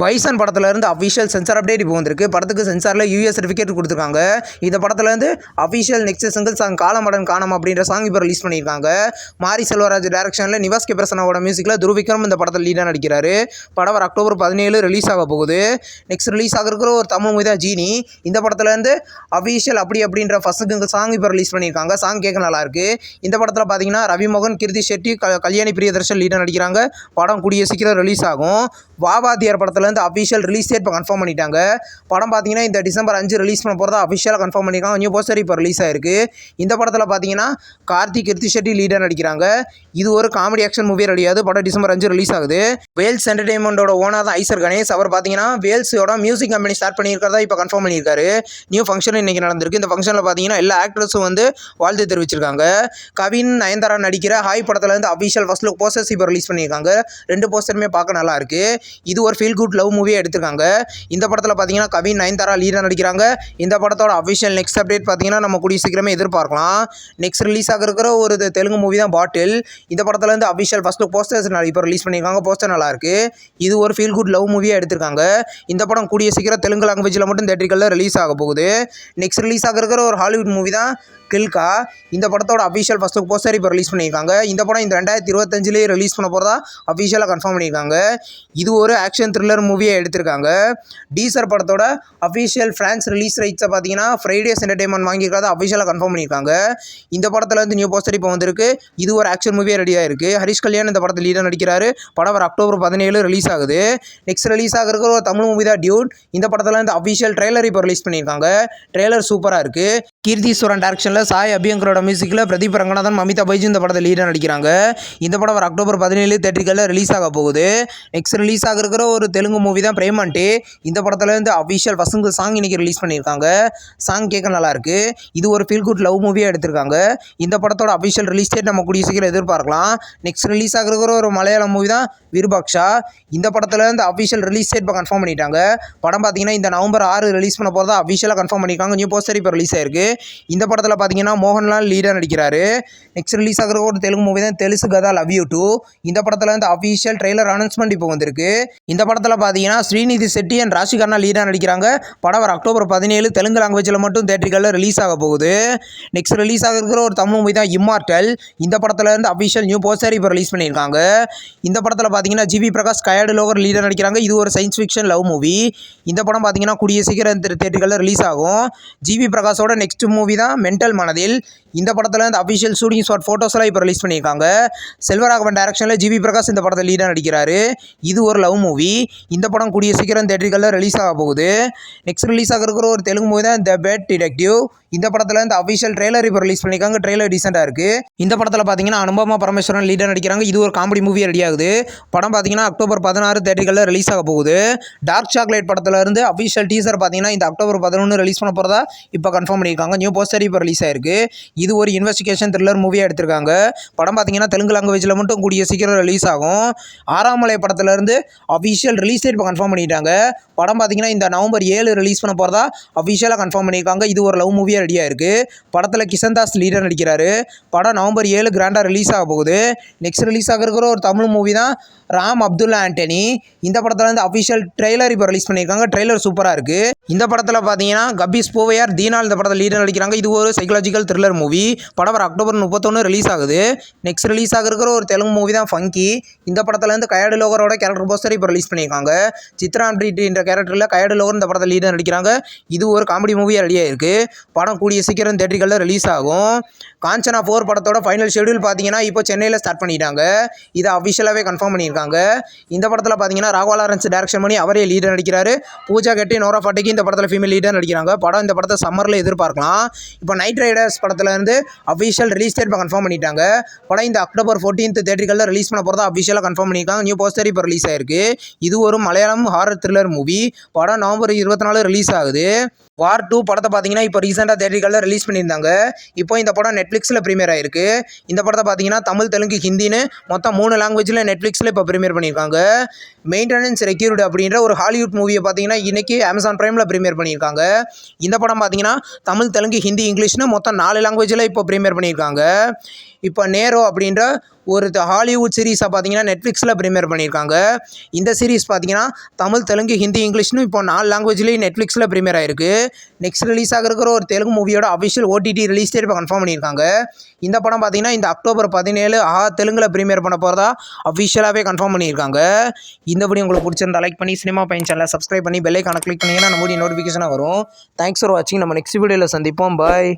Bison படத்துலேருந்து official sensor update இப்போ வந்திருக்கு. படத்துக்கு சென்சாரில் யூஎஸ் சர்டிஃபிகேட் கொடுத்துருக்காங்க. இந்த படத்துலேருந்து அஃபிஷியல் நெக்ஸ்ட் சிங்கிள் சாங் காலமடன் காணம் அப்படின்ற சாங் இப்போ ரிலீஸ் பண்ணியிருக்காங்க. மாரி செல்வராஜ் டேரக்ஷனில் நிவாஸ் கே பிரசன்னாவோட மியூசிக்கில் துருவிக்ரம் இந்த படத்தில் லீடாக நடிக்கிறாரு. படம் வர அக்டோபர் 17 ரிலீஸ் ஆக போகுது. நெக்ஸ்ட் ரிலீஸ் ஆகிருக்கிற ஒரு தமிழ் மூவி தான் ஜீனி. இந்த படத்துலேருந்து அஃபிஷியல் அப்படின்ற ஃபர்ஸ்ட் சிங்கிள் சாங் இப்போ ரிலீஸ் பண்ணியிருக்காங்க. சாங் கேட்க நல்லாயிருக்கு. இந்த படத்தில் பார்த்தீங்கன்னா ரவிமோகன், கீர்த்தி ஷெட்டி, கல்யாணி பிரியதர்ஷன் லீடாக நடிக்கிறாங்க. படம் கூடிய சீக்கிரம் ரிலீஸ் ஆகும். வாவாதியார் படத்துலேருந்து அஃபிஷியல் ரிலீஸ் டேட் இப்போ கன்ஃபார்ம் பண்ணிட்டாங்க. படம் பார்த்தீங்கன்னா இந்த டிசம்பர் 5 ரிலீஸ் பண்ண போகிறதா அஃபிஷியலாக கன்ஃபார்ம் பண்ணியிருக்காங்க. நியூ போஸ்டர் இப்போ ரிலீஸ் ஆயிருக்கு. இந்த படத்தில் பார்த்தீங்கன்னா கார்த்திக், கீர்த்தி ஷெட்டி லீடாக நடிக்கிறாங்க. இது ஒரு காமெடி ஆக்ஷன் மூவி ரெடியாது. படம் டிசம்பர் 5 ரிலீஸ் ஆகுது. வேல்ஸ் என்டர்டைன்மெண்ட்டோட ஓனர் தான் ஐசர் கணேஷ். அவர் பார்த்தீங்கன்னா வேல்ஸோட மியூசிக் கம்பெனி ஸ்டார்ட் பண்ணியிருக்கிறதா இப்போ கன்ஃபார்ம் பண்ணியிருக்காரு. நியூ ஃபங்க்ஷன் இன்றைக்கி நடந்திருக்கு. இந்த ஃபங்க்ஷனில் பார்த்தீங்கன்னா எல்லா ஆக்டர்ஸும் வந்து வாழ்த்து தெரிவிச்சிருக்காங்க. கவின், நயன்தாரா நடிக்கிற ஹாய் படத்துலேருந்து அஃபிஷியல் ஃபர்ஸ்ட் லுக் போஸ்டர்ஸ் இப்போ ரிலீஸ் பண்ணியிருக்காங்க. 2 போஸ்டருமே பார்க்க நல்லா இருக்கு. இது ஒரு ஃபீல் குட் லவ் மூவியாக எடுத்திருக்காங்க. இந்த படத்தில் பார்த்தீங்கன்னா கவின், நயன்தாரா லீடாக நடிக்கிறாங்க. இந்த படத்தோட அஃபிஷியல் நெக்ஸ்ட் அப்டேட் பார்த்தீங்கன்னா நம்ம கூடிய சீக்கிரமே எதிர்பார்க்கலாம். நெக்ஸ்ட் ரிலீஸ் ஆகிருக்கிற ஒரு தெலுங்கு மூவி தான் பாட்டில். இந்த படத்துலேருந்து அஃபிஷியல் ஃபர்ஸ்ட் லுக் போஸ்டர்ஸ் இப்போ ரிலீஸ் பண்ணியிருக்காங்க. போஸ்டர் நல்லா இருக்கு. இது ஒரு ஃபீல் குட் லவ் மூவியாக எடுத்திருக்காங்க. இந்த படம் கூடிய சீக்கிரம் தெலுங்கு லாங்குவேஜில் மட்டும் தியேட்டர்களில் ரிலீஸ் ஆக போகுது. நெக்ஸ்ட் ரிலீஸ் ஆகிருக்கிற ஒரு ஹாலிவுட் மூவி தான் கில்கா. இந்த படத்தோட அஃபிஷியல் ஃபர்ஸ்ட் லுக் போஸ்டர் இப்போ ரிலீஸ் பண்ணியிருக்காங்க. இந்த படம் இந்த 2025 ரிலீஸ் பண்ண போகிறதா அஃபிஷியலாக கன்ஃபார்ம் பண்ணியிருக்காங்க. இது ஒரு ஆக்ஷன் த்ரில்லர் மூவியை எடுத்திருக்காங்க. டீசர் படத்தோட அஃபிஷியல் ஃப்ரான்ஸ் ரிலீஸ் ரைட்ஸை பார்த்தீங்கன்னா ஃப்ரைடேஸ் என்டர்டைன்மெண்ட் வாங்கியிருக்கிறதா அஃபிஷியலாக கன்ஃபார்ம் பண்ணியிருக்காங்க. இந்த படத்தில் வந்து நியூ போஸ்டர் இப்போ வந்திருக்கு. இது ஒரு ஆக்ஷன் மூவியாக ரெடியாக இருக்குது. ஹரிஷ் கல்யாண் இந்த படத்தில் லீடாக நடிக்கிறாரு. படம் வர அக்டோபர் 17 ரிலீஸ் ஆகுது. நெக்ஸ்ட் ரிலீஸ் ஆகிருக்கிற ஒரு தமிழ் மூவி தான் டியூட். இந்த படத்தில் வந்து அஃபிஷியல் ட்ரெய்லர் இப்போ ரிலீஸ் பண்ணியிருக்காங்க. ட்ரெய்லர் சூப்பராக இருக்குது. கீர்த்திஸ்வரன் டேரக்ஷனில் சாய் அபியங்கரோட மியூசிக்கில் பிரதீப் ரங்கநாதன், மமிதா பைஜு இந்த படத்தில் லீடாக நடிக்கிறாங்க. இந்த படம் வர அக்டோபர் 17 தியேட்டர்களில் ரிலீஸ் ஆக போகுது. நெக்ஸ்ட் ரிலீஸ் ஆகிருக்கிற ஒரு தெலுங்கு மூவி தான் பிரேமண்டே. இந்த படத்தில் வந்து அஃபிஷியல் ஃபர்ஸ்ட் சாங் இன்றைக்கி ரிலீஸ் பண்ணியிருக்காங்க. சாங் கேட்க நல்லாயிருக்கு. இது ஒரு ஃபீல் குட் லவ் மூவியாக எடுத்திருக்காங்க. இந்த படத்தோட அஃபிஷியல் ரிலீஸ் டேட் நம்ம கூடிய சீக்கிரம் எதிர்பார்க்கலாம். நெக்ஸ்ட் ரிலீஸ் ஆகிருக்கிற ஒரு மலையாளம் மூவி தான் விருபாக்ஷா. இந்த படத்தில் வந்து அஃபிஷியல் ரிலீஸ் டேட் இப்போ கன்ஃபார்ம் பண்ணிட்டாங்க. படம் பார்த்தீங்கன்னா இந்த நவம்பர் 6 ரிலீஸ் பண்ண போகிறதா அஃபிஷியலாக கன்ஃபார்ம் பண்ணியிருக்காங்க. நியூ போஸ்டர் இப்போ ரிலீஸ் ஆயிருக்கு. இந்த படத்தில் பார்த்தீங்கன்னா மோகன்லால் லீடாக நடிக்கிறாரு. நெக்ஸ்ட் ரிலீஸ் ஆகிற ஒரு தெலுங்கு மூவி தான் தெலுசு கதா லவ் யூ டூ. இந்த படத்தில் வந்து அஃபிஷியல் ட்ரெய்லர் அனௌன்ஸ்மெண்ட் இப்போ வந்திருக்கு. இந்த படத்தில் பார்த்தீங்கன்னா ஸ்ரீநிதி செட்டி அண்ட் ராஷிகர்னா லீடாக நடிக்கிறாங்க. படம் வர அக்டோபர் 17 தெலுங்கு லாங்குவேஜில் மட்டும் தியேட்டர்களில் ரிலீஸ் ஆக போகுது. நெக்ஸ்ட் ரிலீஸ் ஆகிருக்கிற ஒரு தமிழ் மூவி தான் இம்மார்டல். இந்த படத்தில் வந்து அஃபிஷியல் நியூ போஸ்டர் இப்போ ரிலீஸ் பண்ணியிருக்காங்க. இந்த படத்தில் பார்த்தீங்கன்னா ஜிவி பிரகாஷ், கயடு லோகர் லீடாக நடிக்கிறாங்க. இது ஒரு சயின்ஸ் ஃபிக்ஷன் லவ் மூவி. இந்த படம் பார்த்தீங்கன்னா கூடிய சீக்கிரம் தியேட்டர்களில் ரிலீஸ் ஆகும். ஜிவி பிரகாஷோட நெக்ஸ்ட் மூவி தான் மென்டல் மனதில். இந்த படத்தில் வந்து அஃபிஷியல் ஷூட்டிங் ஸ்பாட் ஃபோட்டோஸ்லாம் இப்போ ரிலீஸ் பண்ணியிருக்காங்க. செல்வராகவன் டைரக்ஷனில் ஜிவி பிரகாஷ் இந்த படத்தில் லீடாக நடிக்கிறாரு. இது ஒரு லவ் மூவி. இந்த படம் கூடிய சீக்கிரம் தியேட்டர்களில் ரிலீஸ் ஆக போகுது. நெக்ஸ்ட் ரிலீஸ் ஆகிருக்கிற ஒரு தெலுங்கு மூவி தான் த பேட் டிடெக்டிவ். இந்த படத்தில் வந்து அஃபிஷியல் ட்ரெய்லர் இப்போ ரிலீஸ் பண்ணியிருக்காங்க. ட்ரெய்லர் டீசெண்டாக இருக்குது. இந்த படத்தில் பார்த்தீங்கன்னா அனுபமா பரமேஸ்வரன் லீடாக நடிக்கிறாங்க. இது ஒரு காமெடி மூவி ரெடி ஆகுது. படம் பார்த்தீங்கன்னா அக்டோபர் 16 தியேட்டர்களில் ரிலீஸ் ஆக போகுது. டார்க் சாக்லேட் படத்தில் இருந்து அஃபிஷியல் டீசர் பார்த்தீங்கன்னா இந்த அக்டோபர் 11 ரிலீஸ் பண்ண போகிறதா இப்போ கன்ஃபார்ம் பண்ணியிருக்காங்க. நியூ போஸ்டர் இப்போ ரிலீஸ் ஆயிருக்கு. இது ஒரு இன்வெஸ்டிகேஷன் த்ரில்லர் மூவியாக எடுத்திருக்காங்க. படம் பார்த்தீங்கன்னா தெலுங்கு லாங்குவேஜில் மட்டும் கூடிய சீக்கிரம் ரிலீஸ் ஆகும். ஆறாமலை படத்துலேருந்து அஃபிஷியல் ரிலீஸ் டேட் இப்போ கன்ஃபார்ம் பண்ணிட்டாங்க. படம் பார்த்தீங்கன்னா இந்த நவம்பர் 7 ரிலீஸ் பண்ண போகிறதா அஃபிஷியலாக கன்ஃபார்ம் பண்ணியிருக்காங்க. இது ஒரு லவ் மூவியாக ரெடியாக இருக்குது. படத்தில் கிஷன்தாஸ் லீடர் நடிக்கிறாரு. படம் நவம்பர் 7 கிராண்டாக ரிலீஸ் ஆக போகுது. நெக்ஸ்ட் ரிலீஸ் ஆகிருக்கிற ஒரு தமிழ் மூவி தான் ராம் அப்துல்லா ஆண்டனி. இந்த படத்தில் வந்து அஃபிஷியல் ட்ரெய்லர் இப்போ ரிலீஸ் பண்ணியிருக்காங்க. ட்ரெய்லர் சூப்பராக இருக்குது. இந்த படத்தில் பார்த்தீங்கன்னா கபீஸ் பூவையார், தீனால் இந்த படத்தில் லீடர் நடிக்கிறாங்க. இது ஒரு சைக்காலஜிக்கல் த்ரில்லர் மூவி. படம் வர அக்டோபர் 31 ரிலீஸ் ஆகுது. நெக்ஸ்ட் ரிலீஸ் ஆகிருக்கிற ஒரு தெலுங்கு மூவி தான் ஃபங்கி. இந்த படத்தில் வந்து கயடு லோகரோட கேரக்டர் போஸ்டர் இப்போ ரிலீஸ் பண்ணியிருக்காங்க. சித்ரா என்ற கேரக்டரில் கயடு லோகர் இந்த படத்தில் லீடர் நடிக்கிறாங்க. இது ஒரு காமெடி மூவியாக ரெடியாக இருக்குது. படம் கூடிய சீக்கிரம் தியேட்டர்களில் ரிலீஸ் ஆகும். காஞ்சனா 4 படத்தோட ஃபைனல் ஷெடியூல் பார்த்தீங்கன்னா இப்போ சென்னையில் ஸ்டார்ட் பண்ணிட்டாங்க. இதை அஃபிஷியலாகவே கன்ஃபார்ம் பண்ணியிருக்காங்க. இந்த படத்தில் பார்த்தீங்கன்னா ராகவா லாரன்ஸ் டைரக்ஷன் பண்ணி அவரே லீடர் நடிக்கிறாரு. பூஜா கெட்டி, நோரா ஃபாட்டிக்கு இந்த படத்தில் ஃபீமேல் லீடர் நடிக்கிறாங்க. படம் இந்த படத்தை சம்மரில் எதிர்பார்க்கலாம். இப்போ நைட் ரைடர்ஸ் படத்தில் இருந்து அஃபிஷியல் ரிலீஸ் டேட் இப்போ கன்ஃபார்ம் பண்ணிட்டாங்க. படம் இந்த அக்டோபர் 14 தியேட்டர்களில் ரிலீஸ் பண்ண போகிறதா அஃபிஷியலாக கன்ஃபார்ம் பண்ணியிருக்காங்க. நியூ போஸ்டர் இப்போ ரிலீஸ் ஆயிருக்கு. இது ஒரு மலையாளம் ஹாரர் த்ரில்லர் மூவி. படம் நவம்பர் 24 ரிலீஸ் ஆகுது. வார் 2 படத்தை பார்த்தீங்கன்னா இப்போ ரீசெண்டாக தியேட்டர்களில் ரிலீஸ் பண்ணியிருந்தாங்க. இப்போ இந்த படம் நெட்ஃப்ளிக்ஸில் ப்ரீமியர் ஆயிருக்கு. இந்த படத்தை பார்த்தீங்கன்னா தமிழ், தெலுங்கு, ஹிந்தின்னு மொத்தம் 3 லாங்குவேஜில் நெட்ஃப்ளிக்ஸில் இப்போ ப்ரீமியர் பண்ணியிருக்காங்க. மெயின்டெனன்ஸ் ரெக்யூர்டு அப்படின்ற ஒரு ஹாலிவுட் மூவியை பார்த்தீங்கன்னா இன்றைக்கி அமேசான் பிரைமில் ப்ரீமியர் பண்ணியிருக்காங்க. இந்த படம் பார்த்தீங்கன்னா தமிழ், தெலுங்கு, ஹிந்தி, இங்கிலீஷ்னு மொத்தம் 4 லாங்குவேஜில் இப்போ ப்ரீமியர் பண்ணியிருக்காங்க. இப்போ நேரோ அப்படின்ற ஒரு ஹாலிவுட் சீரிஸாக பார்த்தீங்கன்னா நெட்ஃப்ளிக்ஸில் ப்ரீமியர் பண்ணியிருக்காங்க. இந்த சீரிஸ் பார்த்தீங்கன்னா தமிழ், தெலுங்கு, ஹிந்தி, இங்கிலீஷ்னு இப்போ 4 லாங்குவேஜ்லேயும் நெட்ஃப்ளிக்ஸில் ப்ரீமியர் ஆயிருக்கு. நெக்ஸ்ட் ரிலீஸ் ஆகிருக்கிற ஒரு தெலுங்கு மூவியோட அஃபிஷியல் OTT ரிலீஸ் டேட் இப்போ கன்ஃபார்ம் பண்ணியிருக்காங்க. இந்த படம் பார்த்தீங்கன்னா இந்த அக்டோபர் 17 தெலுங்கில் ப்ரீமியர் பண்ண போகிறதா அஃபிஷியலாகவே கன்ஃபார்ம் பண்ணியிருக்காங்க. இந்த வீடியோ உங்களுக்கு பிடிச்சிருந்தா லைக் பண்ணி சினிமா பையன் சேனலை சப்ஸ்கிரைப் பண்ணி பெல் ஐகானை கிளிக் பண்ணிங்கன்னா நம்ம நோட்டிஃபிகேஷனாக வரும். தேங்க்ஸ் ஃபார் வாட்சிங். நம்ம நெக்ஸ்ட் வீடியோவில் சந்திப்போம். பாய்.